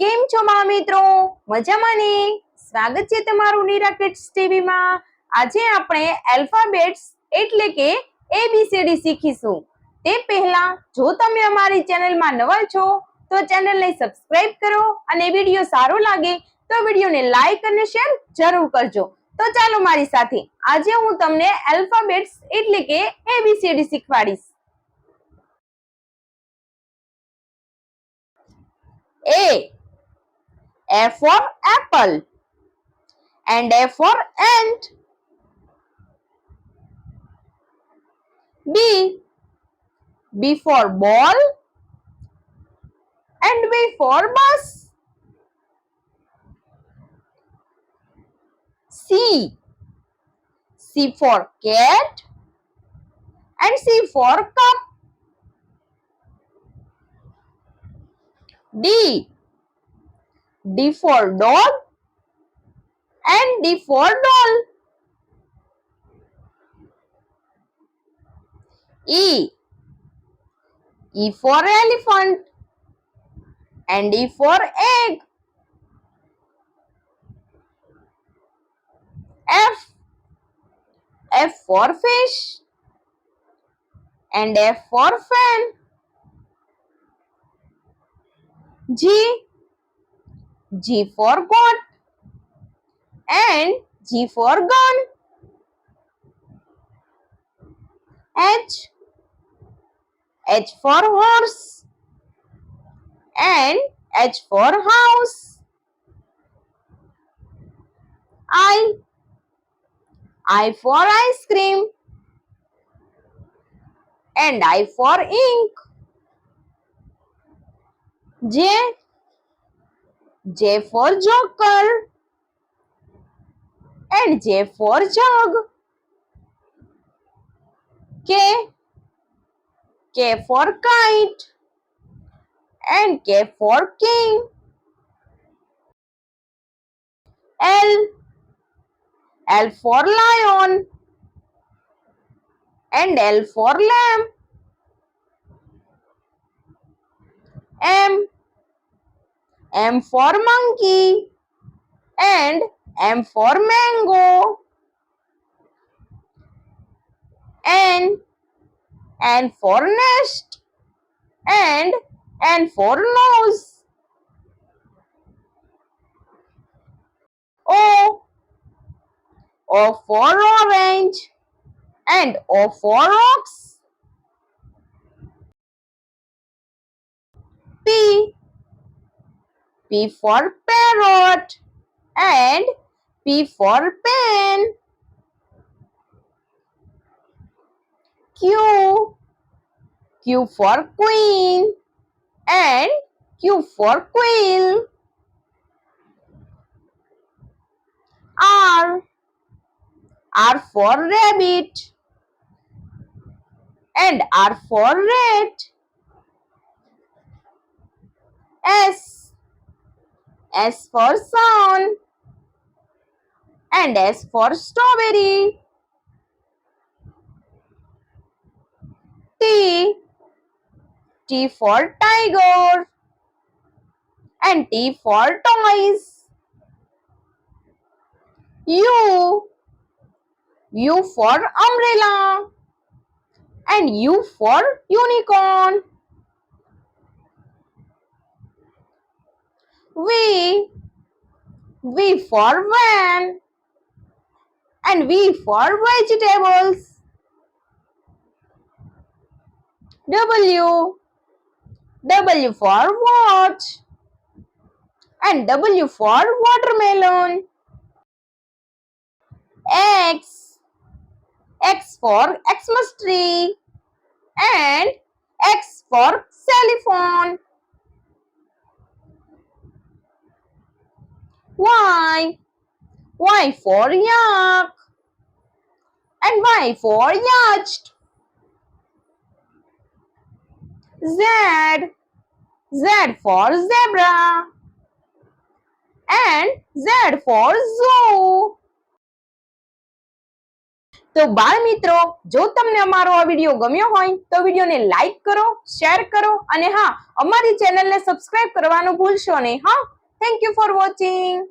કેમ છો મારા મિત્રો? મજામાં ને? સ્વાગત છે તમારું નીરા કિડ્સ ટીવી માં. આજે આપણે આલ્ફાબેટ્સ એટલે કે ABCD શીખીશું. તે પહેલા જો તમે અમારી ચેનલમાં નવા છો તો ચેનલને સબસ્ક્રાઇબ કરો અને વિડીયો સારો લાગે તો વિડીયોને લાઈક અને શેર જરૂર કરજો. તો ચાલો મારી સાથે આજે હું તમને આલ્ફાબેટ્સ એટલે કે ABCD શીખવાડીશ. A for apple and A for ant. B for ball and B for bus. C for cat and C for cup. D for dog and D for doll. E for elephant and E for egg. F for fish and F for fan. G for goat and G for gun. H for horse and H for house. I for ice cream and I for ink. J for joker and J for jug. K for kite and K for king. L for lion and L for lamb. M for monkey and M for mango. N for nest and N for nose. O for orange and O for ox. P for parrot and P for pen. Q for queen and Q for quill. R for rabbit and R for rat. S for sun and S for strawberry. T for tiger and T for toys. U for umbrella and U for unicorn. V for van and V for vegetables. W for watch and W for watermelon. X for Xmas tree and X for xylophone. Y for yak and Y for yacht. Z for zebra and Z for zoo. તો બાળ મિત્રો, જો તમને અમારો આ video ગમ્યો હોય તો વિડીયોને લાઈક કરો, શેર કરો અને હા, અમારી ચેનલને સબસ્ક્રાઇબ કરવાનું ભૂલશો નહીં. હા, થેન્ક યુ ફોર વોચિંગ.